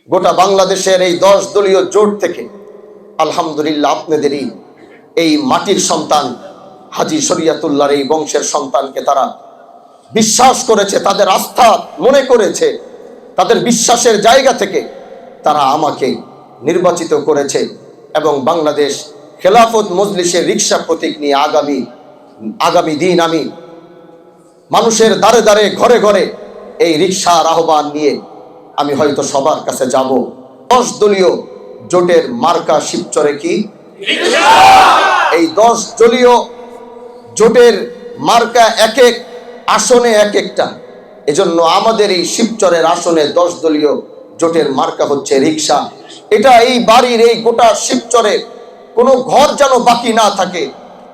গোটা বাংলাদেশের এই 10 দলীয় জোট থেকে আলহামদুলিল্লাহ আপনাদেরই এই মাটির সন্তান হাজী শরীয়তুল্লাহর এই বংশের সন্তানকে তারা বিশ্বাস করেছে, তাদের আস্থা মনে করেছে, তাদের বিশ্বাসের জায়গা থেকে তারা আমাকে নির্বাচিত করেছে এবং বাংলাদেশ খেলাফত মজলিসের রিকশা প্রতীক নিয়ে আগামী দিন আমি মানুষের দ্বারে দ্বারে ঘরে ঘরে এই রিকশার আহ্বান নিয়ে আমি হয়তো সবার কাছে যাব। 10 দলীয় জোটের মার্কা শিবচরে কি এই 10 দলীয় জোটের মার্কা এক এক আসনে এক একটা। এজন্য আমাদের এই শিবচরের আসনে 10 দলীয় জোটের মার্কা হচ্ছে রিকশা। এটা এই বাড়ির এই গোটা শিবচরে কোনো ঘর যেন বাকি না থাকে,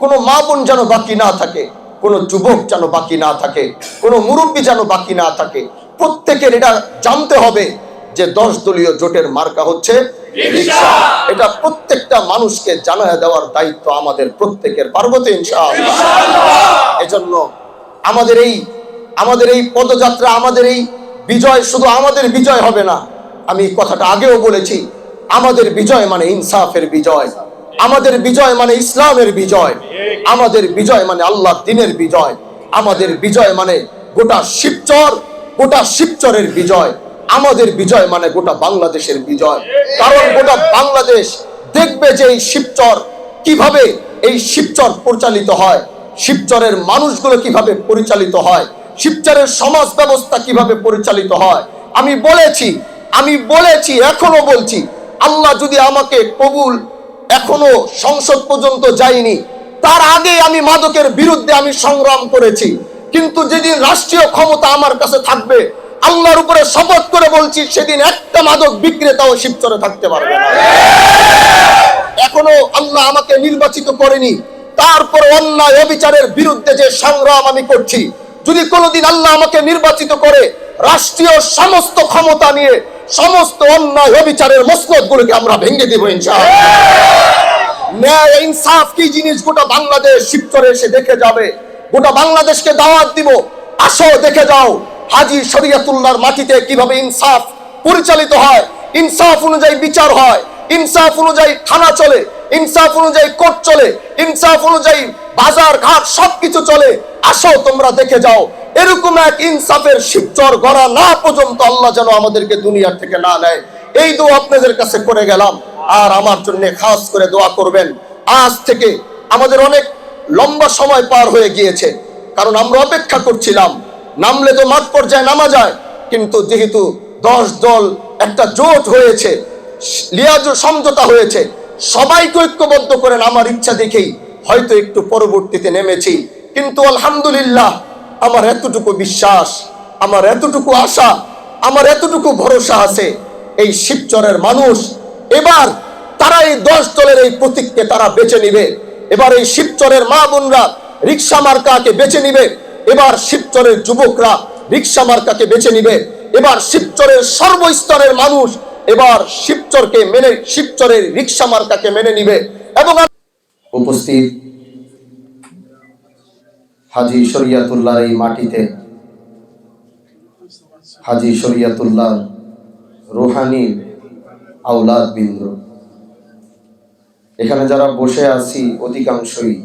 কোনো মা বোন যেন বাকি না থাকে, কোনো যুবক যেন বাকি না থাকে, কোনো মুরব্বী যেন বাকি না থাকে। প্রত্যেকের এটা জানতে হবে যে 10 দলীয় জোটের মার্কা হচ্ছে রিকশা। এটা প্রত্যেকটা মানুষকে জানায় দেওয়ার দায়িত্ব আমাদের প্রত্যেকের, পারবো তো ইনশাআল্লাহ। এজন্য আমাদের এই পদযাত্রা, আমাদের এই বিজয় শুধু আমাদের বিজয় হবে না। আমি কথাটা আগেও বলেছি, আমাদের বিজয় মানে ইনসাফের বিজয়, আমাদের বিজয় মানে ইসলামের বিজয়, আমাদের বিজয় মানে আল্লাহ দ্বীনের বিজয়, আমাদের বিজয় মানে গোটা শিবচরের বিজয়, আমাদের বিজয় মানে গোটা বাংলাদেশের বিজয়। কারণ গোটা বাংলাদেশ দেখবে যে এই শিবচর পরিচালিত হয়, শিবচরের মানুষগুলো কিভাবে পরিচালিত হয়, শিবচরের সমাজ ব্যবস্থা কিভাবে পরিচালিত হয়। আমি বলেছি এখনো বলছি, আল্লাহ যদি আমাকে কবুল, এখনো সংসদ পর্যন্ত যাইনি, তার আগে আমি মাদকের বিরুদ্ধে আমি সংগ্রাম করেছি। কিন্তু যেদিন রাষ্ট্রীয় ক্ষমতা আমার কাছে থাকবে, আল্লাহর উপরে শপথ করে বলছি, সেদিন একটা মাদক বিক্রেতাও শিবচরে থাকতে পারবে না। এখনো আল্লাহ আমাকে নির্বাচিত করেনি, তারপর অন্যায় অবিচারের বিরুদ্ধে যে সংগ্রাম আমি করছি, যদি কোনোদিন আল্লাহ আমাকে নির্বাচিত করে, রাষ্ট্রীয় সমস্ত ক্ষমতা নিয়ে সমস্ত অন্যায় অবিচারের মসনদগুলোকে আমরা ভেঙে দেব ইনশাআল্লাহ। ন্যায় ইনসাফ কি জিনিস গোটা বাংলাদেশ শিবচরে এসে দেখে যাবে। গোটা বাংলাদেশকে দাওয়াত দিব, আসো দেখে যাও হাজী শরীয়তুল্লাহর মাটিতে কিভাবে ইনসাফ পরিচালিত হয়, ইনসাফ অনুযায়ী বিচার হয়, ইনসাফ অনুযায়ী থানা চলে, ইনসাফ অনুযায়ী কোর্ট চলে, ইনসাফ অনুযায়ী বাজার ঘাট সবকিছু চলে। আসো তোমরা দেখে যাও। এরকম এক ইনসাফের শিবচর গড়া না পর্যন্ত আল্লাহ যেন আমাদেরকে দুনিয়া থেকে না নেয়, এই দোয়া আপনাদের কাছে করে গেলাম। আর আমার জন্য খাস করে দোয়া করবেন। আজ থেকে আমাদের অনেক লম্বা সময় পার হয়ে গিয়েছে, কারণ আমরা অপেক্ষা করছিলাম, নামলে তো মাঠ পর্যায়ে নামা যায়, কিন্তু যেহেতু 10 দল একটা জোট হয়েছে, লিয়াজু সমঝোতা হয়েছে, সবাইকে ঐক্যবদ্ধ করেন আমার ইচ্ছা দেখেই হয়তো একটু পরবর্তীতে নেমেছি। কিন্তু আলহামদুলিল্লাহ, আমার এতটুকু বিশ্বাস, আমার এতটুকু আশা, আমার এতটুকু ভরসা আছে, এই শিবচরের মানুষ এবার তারা এই 10 দলের এই প্রতীককে তারা বেছে নিবে। এবার এই শিবচরের মা বোনরা রিকশা মার্কাকে বেছে নিবে, এবার শিবচরের যুবকরা রিকশা মার্কাকে বেছে নিবে, এবার শিবচরের সর্বস্তরের মানুষ এবার শিবচরের রিকশা মার্কাকে মেনে নিবে। এবং উপস্থিত হাজী শরীয়তুল্লাহর এই মাটিতে হাজী শরীয়তুল্লাহর রুহানি আওলাদ বৃন্দ, এখানে যারা বসে আছি অধিকাংশই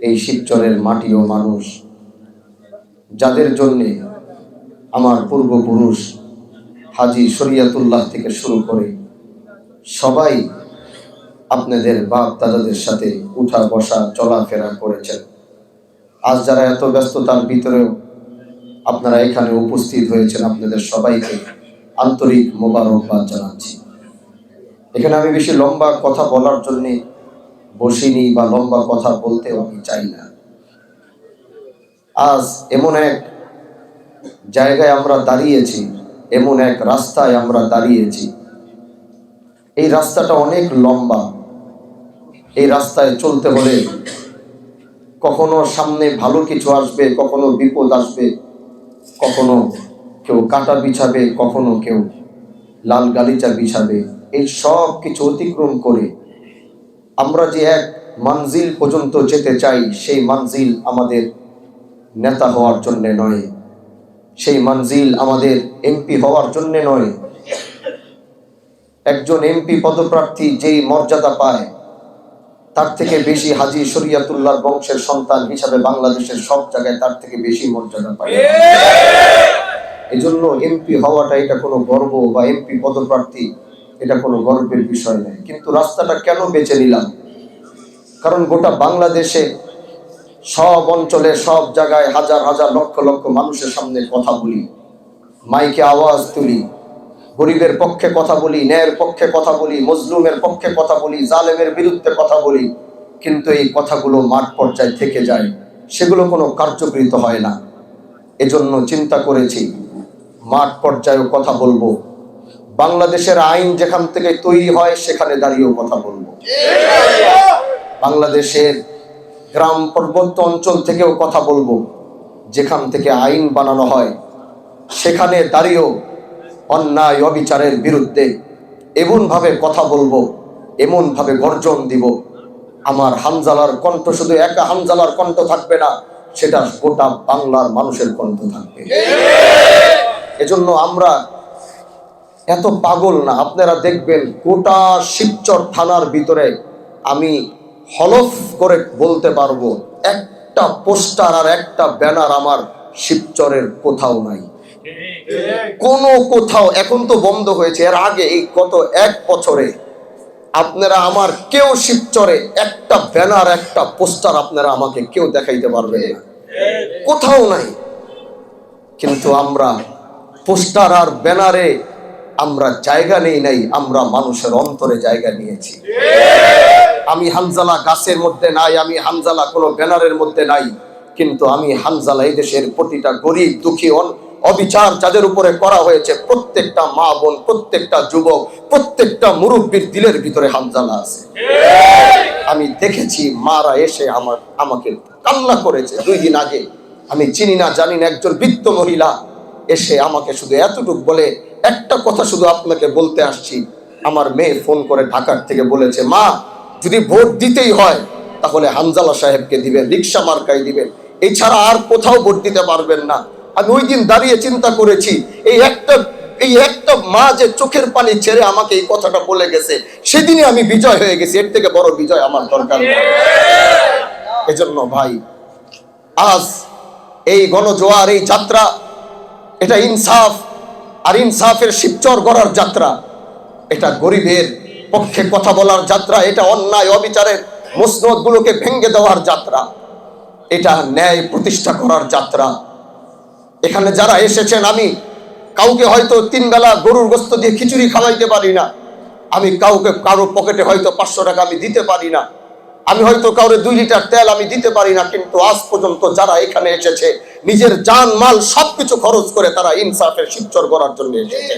এই শিবচরের মাটি ও মানুষ, যাদের জন্যে আমার পূর্বপুরুষ হাজী শরীয়তুল্লাহ থেকে শুরু করে সবাই আপনাদের বাপ দাদাদের সাথে উঠা বসা চলাফেরা করেছেন। আজ যারা এত ব্যস্ততার ভিতরেও আপনারা এখানে উপস্থিত হয়েছেন, আপনাদের সবাইকে আন্তরিক মোবারকবাদ জানাচ্ছি। এখানে আমি বেশি লম্বা কথা বলার জন্যে বসিনি বা লম্বা কথা বলতেও আমি চাই না। আজ এমন এক জায়গায় আমরা দাঁড়িয়েছি, এমন এক রাস্তায় আমরা দাঁড়িয়েছি, এই রাস্তাটা অনেক লম্বা। এই রাস্তায় চলতে হলে কখনো সামনে ভালো কিছু আসবে, কখনো বিপদ আসবে, কখনো কেউ কাঁটা বিছাবে, কখনো কেউ লাল গালিচা বিছাবে। এই সব কিছু অতিক্রম করে আমরা যে এক মঞ্জিল পর্যন্ত যেতে চাই, সেই মঞ্জিল আমাদের নেতা হওয়ার জন্য নয়, সেই মঞ্জিল আমাদের এমপি হওয়ার জন্য নয়, একজন এমপি পদপ্রার্থী যেই মর্যাদা পায়, তার থেকে বেশি হাজী শরিয়াতুল্লাহর বংশের সন্তান হিসাবে বাংলাদেশের সব জায়গায় তার থেকে বেশি মর্যাদা পায়। এজন্য এমপি হওয়াটা এটা কোনো গর্ব, বা এমপি পদপ্রার্থী এটা কোনো গর্বের বিষয় নয়। কিন্তু রাস্তাটা কেন বেছে নিলাম? কারণ গোটা বাংলাদেশে সব অঞ্চলে সব জায়গায় হাজার হাজার লক্ষ লক্ষ মানুষের সামনে কথা বলি, মাইকে আওয়াজ তুলি, গরিবের পক্ষে কথা বলি, ন্যায়ের পক্ষে কথা বলি, মজলুমের পক্ষে কথা বলি, জালেমের বিরুদ্ধে কথা বলি, কিন্তু এই কথাগুলো মাঠ পর্যায়ে থেকে যায়, সেগুলো কোনো কার্যকৃত হয় না। এজন্য চিন্তা করেছি মাঠ পর্যায়েও কথা বলবো, বাংলাদেশের আইন যেখান থেকে তৈরি হয় সেখানে দাঁড়িয়েও কথা বলবো, বাংলাদেশের গ্রাম পার্বত্য অঞ্চল থেকেও কথা বলবো, যেখান থেকে আইন বানানো হয় সেখানে দাঁড়িয়েও অন্যায় অবিচারের বিরুদ্ধে এমনভাবে কথা বলবো, এমনভাবে গর্জন দিব, আমার হামজালার কণ্ঠ শুধু একা হামজালার কণ্ঠ থাকবে না, সেটা গোটা বাংলার মানুষের কণ্ঠ থাকবে। এজন্য আমরা এত পাগল না। আপনারা দেখবেন গোটা শিবচর থানার ভিতরে আমি হলফ করে বলতে পারবো একটা পোস্টার আর একটা ব্যানার আমার শিবচরের কোথাও নাই, কোনো কোথাও। এখন তো বন্ধ হয়েছে, এর আগে এই গত 1 বছরে আপনারা আমার কেউ শিবচরে একটা ব্যানার একটা পোস্টার আপনারা আমাকে কেউ দেখাইতে পারবে না, কোথাও নাই। কিন্তু আমরা পোস্টার আর ব্যানারে আমরা জায়গা নেই নাই, আমরা মানুষের অন্তরে জায়গা নিয়েছি। আমি হামজালা গাছের মধ্যে নাই, আমি হামজালা কোনো ব্যানারের মধ্যে নাই, কিন্তু আমি হামজালা এই দেশের প্রতিটা গরিব দুঃখী অবিচার যাদের উপরে করা হয়েছে প্রত্যেকটা মা বোন, প্রত্যেকটা যুবক, প্রত্যেকটা মুরব্বীর দিলের ভিতরে হামজালা আছে। আমি দেখেছি মারা এসে আমাকে কান্না করেছে। 2 দিন আগে আমি চিনি না জানি না একজন বৃদ্ধ মহিলা এসে আমাকে শুধু এতটুকু বলে, একটা কথা শুধু আপনাকে বলতে আসছি, আমার মেয়ে ফোন করে ঢাকার থেকে বলেছে, মা যদি ভোট দিতেই হয় তাহলে হামজালা সাহেবকে দিবেন, রিকশা মার্কায় দিবেন, এছাড়া আর কোথাও ভোট দিতে পারবেন না। আমি ওই দিন দাঁড়িয়ে চিন্তা করেছি, এই একটা মা যে চোখের পানি ছেড়ে আমাকে এই কথাটা বলে গেছে, সেদিনই আমি বিজয় হয়ে গেছি। এর থেকে বড় বিজয় আমার দরকার নেই। এজন্য ভাই, আজ এই গণজোয়ার, এই যাত্রা, এটা ইনসাফ আর ইনসাফের শিবচর গড়ার যাত্রা, এটা গরিবের পক্ষে কথা বলার যাত্রা, এটা অন্যায় অবিচারের মসনদ গুলোকে ভেঙে দেওয়ার যাত্রা, এটা ন্যায় প্রতিষ্ঠা করার যাত্রা। এখানে যারা এসেছেন, আমি কাউকে হয়তো 3 বেলা গরুর গোশত দিয়ে খিচুড়ি খাওয়াইতে পারি না, আমি কারো পকেটে হয়তো 500 টাকা আমি দিতে পারি না, আমি হয়তো কাউরে 2 লিটার তেল আমি দিতে পারি না, কিন্তু আজ পর্যন্ত যারা এখানে এসেছে নিজের জান মাল সবকিছু খরচ করে তারা ইনসাফের শিবচর গড়ার জন্য এসেছে।